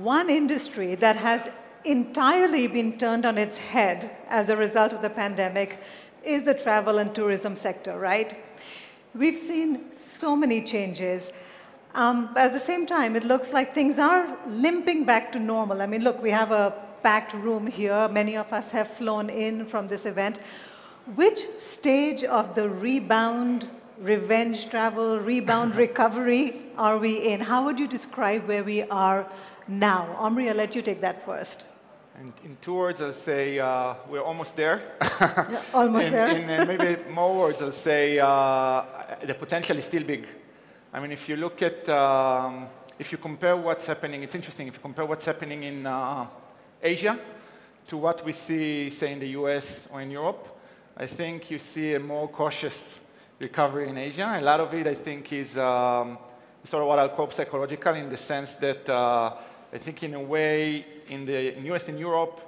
one industry that has entirely been turned on its head as a result of the pandemic is the travel and tourism sector, right? We've seen so many changes. But at the same time, it looks like things are limping back to normal. I mean, look, we have a packed room here. Many of us have flown in from this event. Which stage of the rebound, revenge travel, rebound recovery are we in? How would you describe where we are now? Omri, I'll let you take that first. And in 2 words, I'll say we're almost there. Yeah, almost there. In maybe more words, I'll say the potential is still big. I mean, if you look at, if you compare what's happening, it's interesting, if you compare what's happening in Asia to what we see, say, in the US or in Europe, I think you see a more cautious recovery in Asia. A lot of it, I think, is sort of what I'll call psychological in the sense that I think in a way in the US and Europe,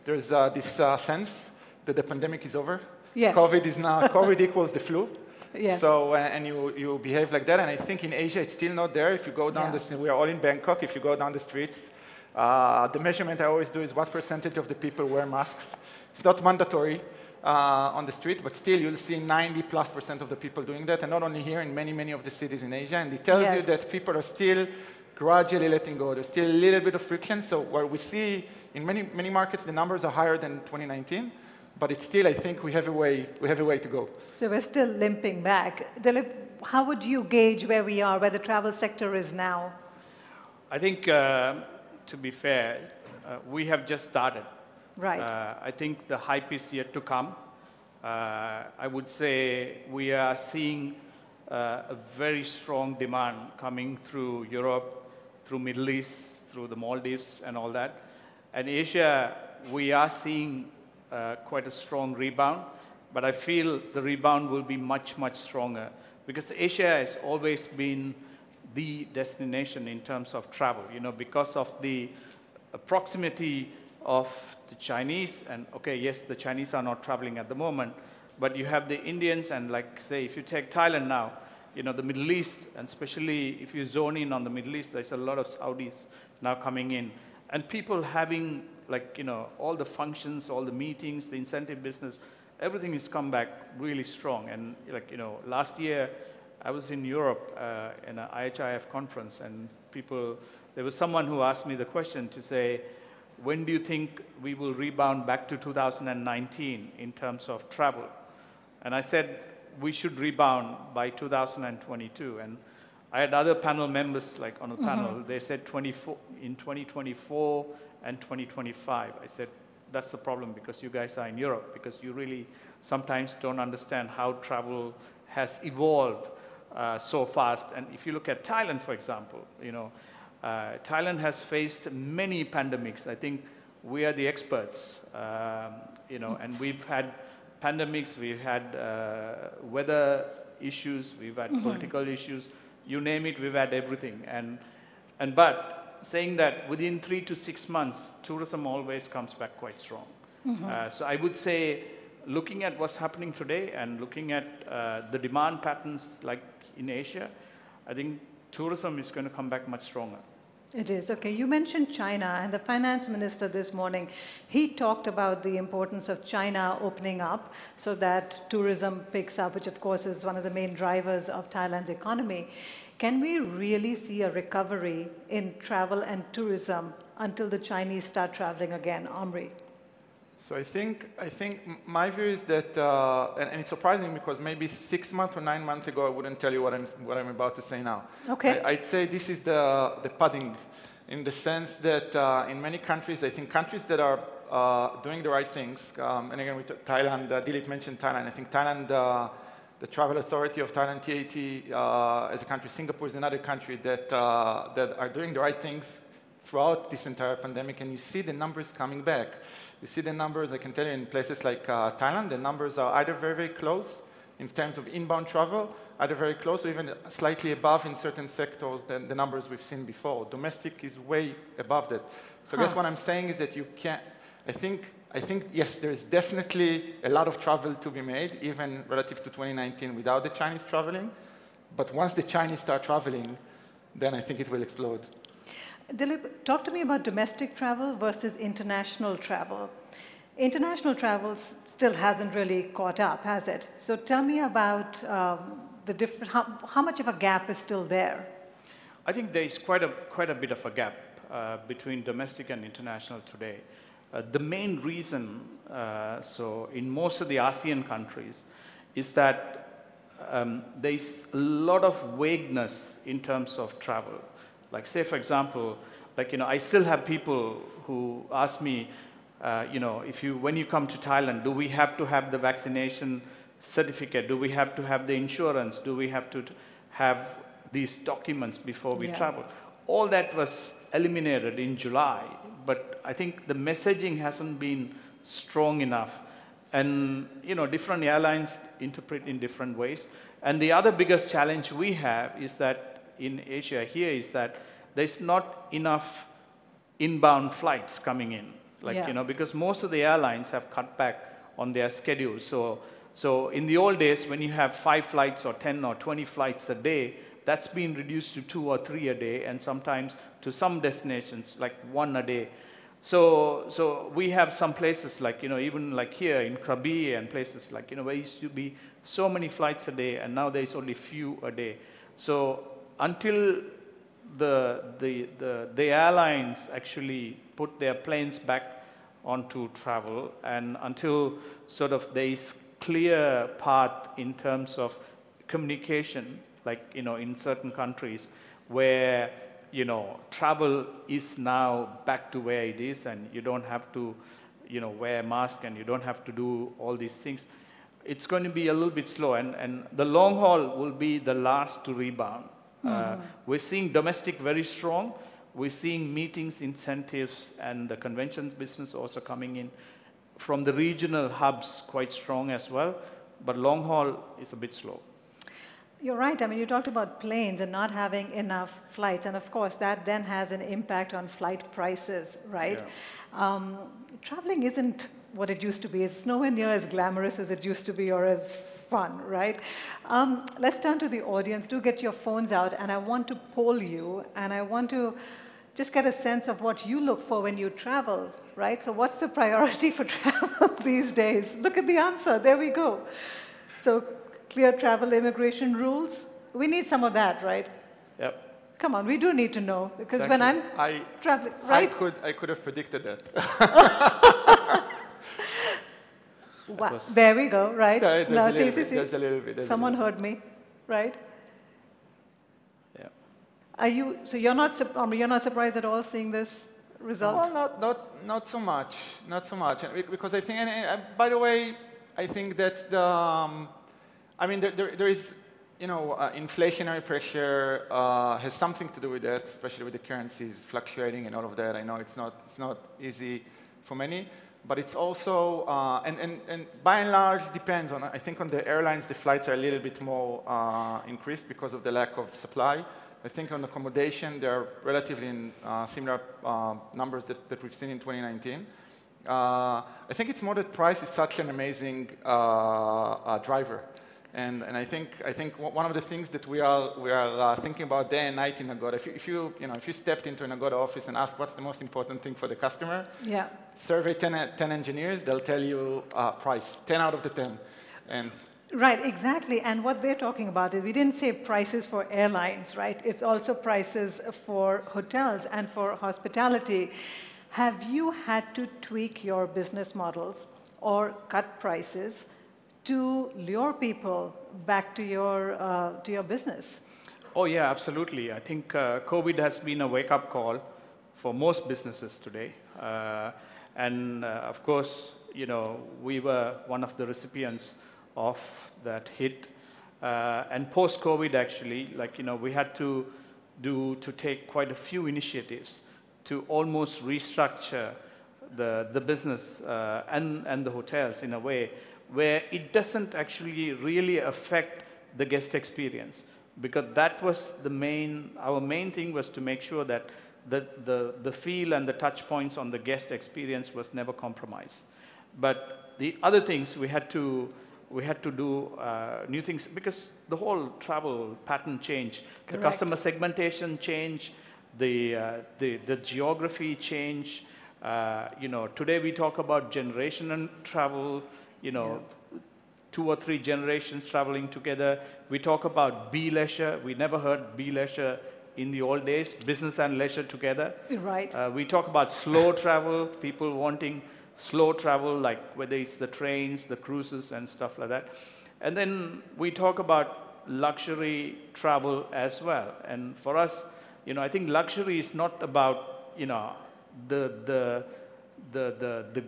there's this sense that the pandemic is over. Yes. COVID is now, COVID equals the flu. Yes. So, and you behave like that. And I think in Asia, it's still not there. If you go down the street, we are all in Bangkok. If you go down the streets, the measurement I always do is what percentage of the people wear masks. It's not mandatory on the street, but still you'll see 90+% of the people doing that. And not only here, in many, many of the cities in Asia. And it tells you that people are still gradually letting go. There's still a little bit of friction. So what we see in many, many markets, the numbers are higher than 2019. But it's still, I think, we have a way to go. So we're still limping back. Dillip, how would you gauge where we are, where the travel sector is now? I think, to be fair, we have just started. Right. I think the hype is yet to come. I would say we are seeing a very strong demand coming through Europe, through Middle East, through the Maldives and all that. And Asia, we are seeing quite a strong rebound, but I feel the rebound will be much, much stronger because Asia has always been the destination in terms of travel, you know, because of the proximity of the Chinese. And okay, yes, the Chinese are not traveling at the moment, but you have the Indians and like say, if you take Thailand now, you know, the Middle East, and especially if you zone in on the Middle East, there's a lot of Saudis now coming in. And people having, like, you know, all the functions, all the meetings, the incentive business, everything has come back really strong. And, like, you know, last year I was in Europe in an IHIF conference, and there was someone who asked me the question to say, when do you think we will rebound back to 2019 in terms of travel? And I said, we should rebound by 2022. And I had other panel members, like on the panel, they said in 2024 and 2025. I said, that's the problem because you guys are in Europe, because you really sometimes don't understand how travel has evolved so fast. And if you look at Thailand, for example, you know, Thailand has faced many pandemics. I think we are the experts, you know, and we've had pandemics, we've had weather issues, we've had political issues. You name it, we've had everything. But saying that within 3 to 6 months, tourism always comes back quite strong. So I would say, looking at what's happening today and looking at the demand patterns like in Asia, I think tourism is going to come back much stronger. It is. Okay, you mentioned China, and the finance minister this morning, he talked about the importance of China opening up so that tourism picks up, which of course is one of the main drivers of Thailand's economy. Can we really see a recovery in travel and tourism until the Chinese start traveling again? Omri? So I think my view is that, and it's surprising because maybe 6 months or 9 months ago I wouldn't tell you what I'm about to say now. Okay. I'd say this is the padding, in the sense that in many countries, I think countries that are doing the right things, and again, Thailand, Dillip mentioned Thailand. I think Thailand, the Travel Authority of Thailand, TAT, as a country, Singapore is another country that are doing the right things throughout this entire pandemic, and you see the numbers coming back. You see the numbers, I can tell you, in places like Thailand, the numbers are either very, very close in terms of inbound travel, either very close or even slightly above in certain sectors than the numbers we've seen before. Domestic is way above that. So I guess what I'm saying is that you can't, I think, yes, there's definitely a lot of travel to be made, even relative to 2019 without the Chinese traveling. But once the Chinese start traveling, then I think it will explode. Dillip, talk to me about domestic travel versus international travel. International travel still hasn't really caught up, has it? So tell me about the different, how much of a gap is still there? I think there is quite a bit of a gap between domestic and international today. The main reason, so in most of the ASEAN countries, is that there is a lot of vagueness in terms of travel. Like say, for example, I still have people who ask me, when you come to Thailand, do we have to have the vaccination certificate? Do we have to have the insurance? Do we have to have these documents before we travel? All that was eliminated in July, but I think the messaging hasn't been strong enough. And, different airlines interpret in different ways. And the other biggest challenge we have is that in Asia here is that there's not enough inbound flights coming in. Because most of the airlines have cut back on their schedules. So in the old days, when you have 5 flights or 10 or 20 flights a day, that's been reduced to 2 or 3 a day, and sometimes to some destinations, like 1 a day. So we have some places even like here in Krabi and places where used to be so many flights a day, and now there's only few a day. So until the airlines actually put their planes back onto travel, and until sort of there is clear path in terms of communication, in certain countries where, travel is now back to where it is, and you don't have to, wear a mask, and you don't have to do all these things. It's going to be a little bit slow, and the long haul will be the last to rebound. We're seeing domestic very strong. We're seeing meetings, incentives, and the conventions business also coming in from the regional hubs quite strong as well, but long haul is a bit slow. You're right. I mean, you talked about planes and not having enough flights, and of course that then has an impact on flight prices, right? Yeah. Traveling isn't what it used to be. It's nowhere near as glamorous as it used to be or as fun, right? Let's turn to the audience. Do get your phones out, and I want to poll you, and I want to just get a sense of what you look for when you travel, right? So what's the priority for travel these days? Look at the answer. There we go. So clear travel immigration rules. We need some of that, right? Yep. Come on, we do need to know, because when I'm traveling, right? I could have predicted that. Wow. There we go, right? No, there's a little bit. Someone heard me, right? Yeah. So you're not surprised at all seing this result? Well, not so much. Not so much. Because I think, and by the way, I think that there is, inflationary pressure has something to do with that, especially with the currencies fluctuating and all of that. I know it's not easy for many. But it's also, and by and large, depends on, I think on the airlines, the flights are a little bit more increased because of the lack of supply. I think on accommodation, they're relatively in similar numbers that we've seen in 2019. I think it's more that price is such an amazing driver. And I think one of the things that we are thinking about day and night in Agoda, if you stepped into an Agoda office and asked what's the most important thing for the customer, survey 10 engineers, they'll tell you price, 10 out of the 10. And right, exactly. And what they're talking about is, we didn't say prices for airlines, right? It's also prices for hotels and for hospitality. Have you had to tweak your business models or cut prices to lure people back to your business? Oh yeah, absolutely. I think COVID has been a wake-up call for most businesses today. Of course, we were one of the recipients of that hit. And post-COVID, actually, we had to take quite a few initiatives to almost restructure the business and the hotels in a way where it doesn't actually really affect the guest experience, because that was our main thing was to make sure that the feel and the touch points on the guest experience was never compromised. But the other things we had to do new things, because the whole travel pattern changed, the customer segmentation changed, the geography change. Today we talk about generational travel, 2 or 3 generations traveling together. We talk about be-leisure. We never heard be-leisure in the old days, business and leisure together. Right. We talk about slow travel, people wanting slow travel, like whether it's the trains, the cruises, and stuff like that. And then we talk about luxury travel as well. And for us, I think luxury is not about, the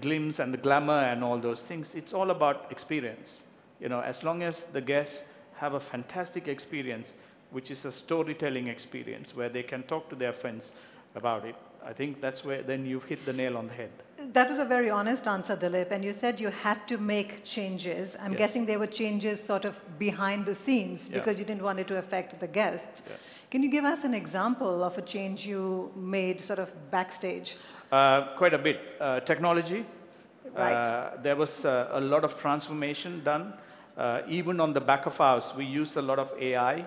glimpse and the glamour and all those things. It's all about experience. As long as the guests have a fantastic experience, which is a storytelling experience where they can talk to their friends about it, I think that's where then you've hit the nail on the head. That was a very honest answer, Dillip. And you said you had to make changes. I'm guessing there were changes sort of behind the scenes because you didn't want it to affect the guests. Yes. Can you give us an example of a change you made sort of backstage? Quite a bit. Technology. Right. There was a lot of transformation done. Even on the back of house, we used a lot of AI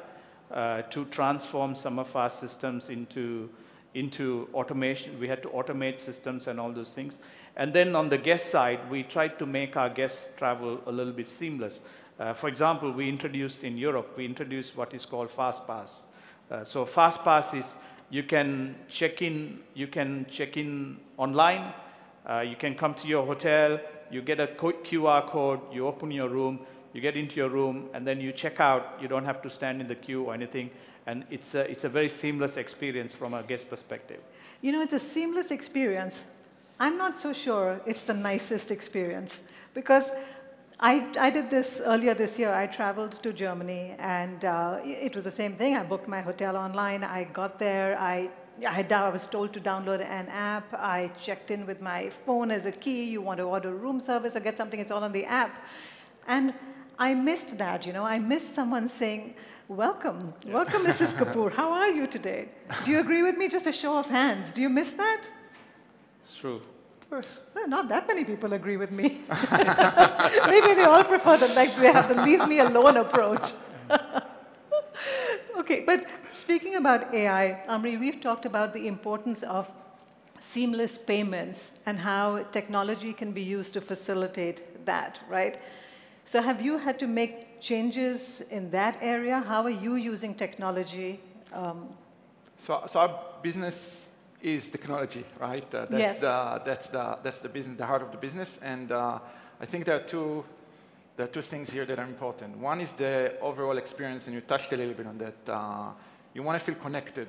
to transform some of our systems into automation. We had to automate systems and all those things. And then on the guest side, we tried to make our guest travel a little bit seamless. For example, we introduced what is called Fast Pass. So Fast Pass is you can check in online, you can come to your hotel, you get a QR code, you open your room, you get into your room, and then you check out. You don't have to stand in the queue or anything. And it's a very seamless experience from a guest perspective. It's a seamless experience. I'm not so sure it's the nicest experience because I did this earlier this year. I traveled to Germany, and it was the same thing. I booked my hotel online. I got there. I was told to download an app. I checked in with my phone as a key. You want to order room service or get something, it's all on the app. And I missed that, I missed someone saying, welcome, welcome, Mrs. Kapur. How are you today? Do you agree with me? Just a show of hands. Do you miss that? It's true. Well, not that many people agree with me. Maybe they all prefer they have the leave me alone approach. Okay, but speaking about AI, Omri, we've talked about the importance of seamless payments and how technology can be used to facilitate that, right? So have you had to make changes in that area? How are you using technology? So our business is technology, right? That's the business, the heart of the business. And I think there are two things here that are important. One is the overall experience, and you touched a little bit on that. You want to feel connected.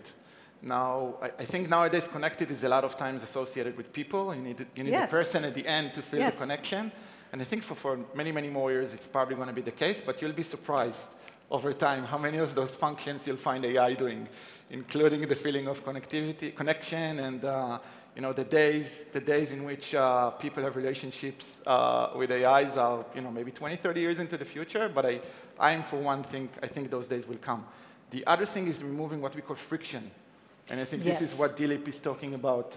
Now, I think nowadays connected is a lot of times associated with people. You need the person at the end to feel the connection. And I think for many, many more years, it's probably going to be the case, but you'll be surprised over time how many of those functions you'll find AI doing, including the feeling of connectivity, connection, and the days in which people have relationships with AIs are maybe 20, 30 years into the future, but I for one I think those days will come. The other thing is removing what we call friction. And I think this is what Dillip is talking about.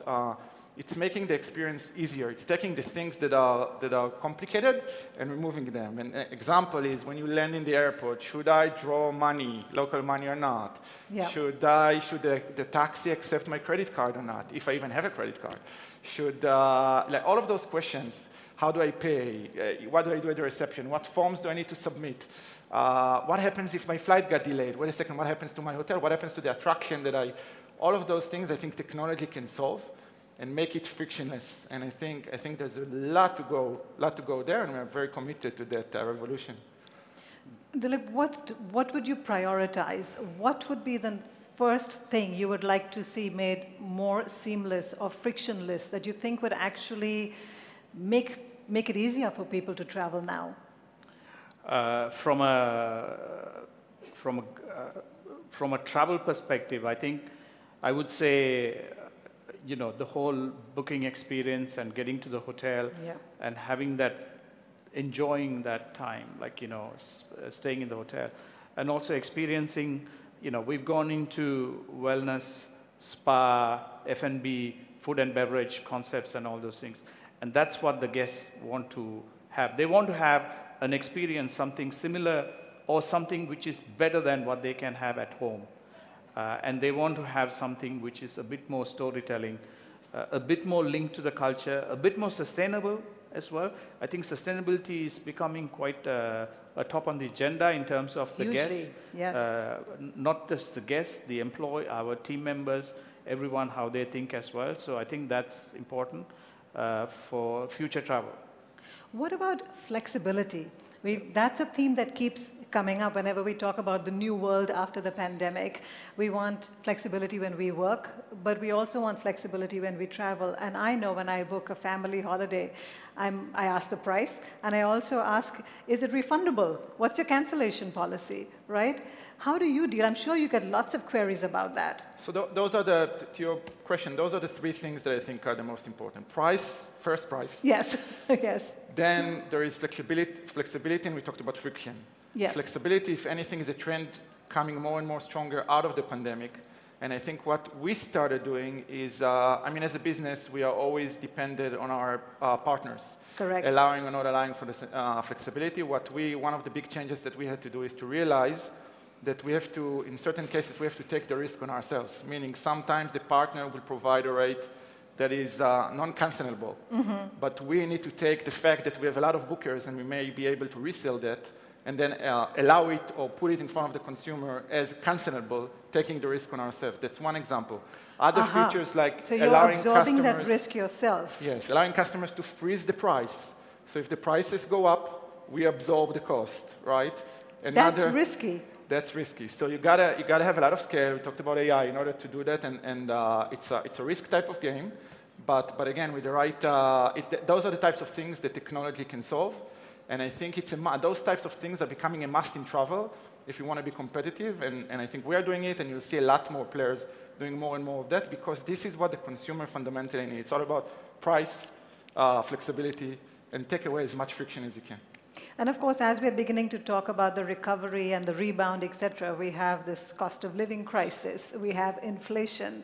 It's making the experience easier. It's taking the things that are complicated and removing them. An example is when you land in the airport, should I draw money, local money or not? Yeah. Should the taxi accept my credit card or not, if I even have a credit card? Should, all of those questions, how do I pay? What do I do at the reception? What forms do I need to submit? What happens if my flight got delayed? Wait a second, what happens to my hotel? What happens to the attraction all of those things I think technology can solve and make it frictionless. And I think there's a lot to go there, and we're very committed to that revolution. Dillip, what would you prioritize? What would be the first thing you would like to see made more seamless or frictionless that you think would actually make it easier for people to travel now? From a travel perspective, I would say, the whole booking experience and getting to the hotel and having enjoying that time, staying in the hotel, and also experiencing, we've gone into wellness, spa, F&B, food and beverage concepts and all those things. And that's what the guests want to have. They want to have an experience, something similar or something which is better than what they can have at home. And they want to have something which is a bit more storytelling, a bit more linked to the culture, a bit more sustainable as well. I think sustainability is becoming quite a top on the agenda in terms of the guests. Yes. Not just the guests, the employee, our team members, everyone, how they think as well. So I think that's important for future travel. What about flexibility? That's a theme that keeps coming up whenever we talk about the new world after the pandemic. We want flexibility when we work, but we also want flexibility when we travel. And I know when I book a family holiday, I ask the price, and I also ask, is it refundable? What's your cancellation policy, right? How do you deal? I'm sure you get lots of queries about that. So those are to your question, those are the three things that I think are the most important. Price, first price. Yes, yes. Then there is flexibility, and we talked about friction. Yes. Flexibility, if anything, is a trend coming more and more stronger out of the pandemic. And I think what we started doing is, as a business, we are always dependent on our partners. Correct. Allowing or not allowing for the flexibility. One of the big changes that we had to do is to realize that we have to, in certain cases, we have to take the risk on ourselves, meaning sometimes the partner will provide a rate that is non-cancelable. Mm-hmm. But we need to take the fact that we have a lot of bookers and we may be able to resell that and then allow it or put it in front of the consumer as cancelable, taking the risk on ourselves. That's one example. Other features like so you're allowing absorbing customers... that risk yourself. Yes, allowing customers to freeze the price. So if the prices go up, we absorb the cost, right? That's risky. That's risky. So you gotta have a lot of scale. We talked about AI in order to do that, and it's a risk type of game. But again, with the right, those are the types of things that technology can solve. And I think those types of things are becoming a must in travel if you want to be competitive. And I think we are doing it, and you'll see a lot more players doing more and more of that because this is what the consumer fundamentally needs. It's all about price, flexibility, and take away as much friction as you can. And of course, as we're beginning to talk about the recovery and the rebound, etc., we have this cost of living crisis. We have inflation.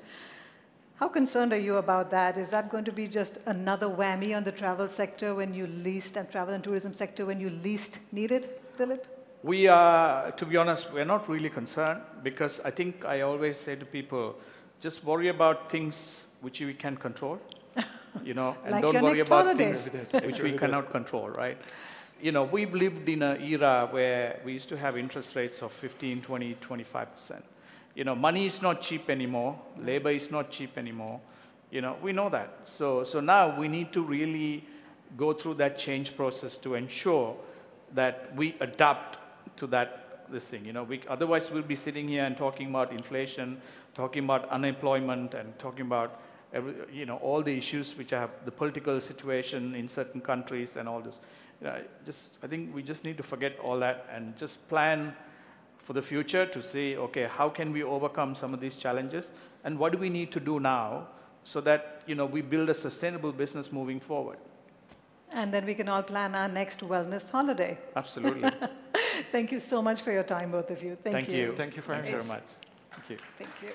How concerned are you about that? Is that going to be just another whammy on the travel sector when you least, and travel and tourism sector when you least need it, Dillip? We are, to be honest, we're not really concerned because I think I always say to people, just worry about things which we can control, and like don't worry about holidays. things which we cannot control, right? We've lived in an era where we used to have interest rates of 15, 20, 25%. Money is not cheap anymore. Labor is not cheap anymore. We know that. So now we need to really go through that change process to ensure that we adapt to this thing. Otherwise we'll be sitting here and talking about inflation, talking about unemployment, and talking about all the issues which have the political situation in certain countries and all this. I think we just need to forget all that and just plan for the future to say, okay, how can we overcome some of these challenges, and what do we need to do now so that we build a sustainable business moving forward. And then we can all plan our next wellness holiday. Absolutely. Thank you so much for your time, both of you. Thank you. Thank you very much. Thank you. Thank you.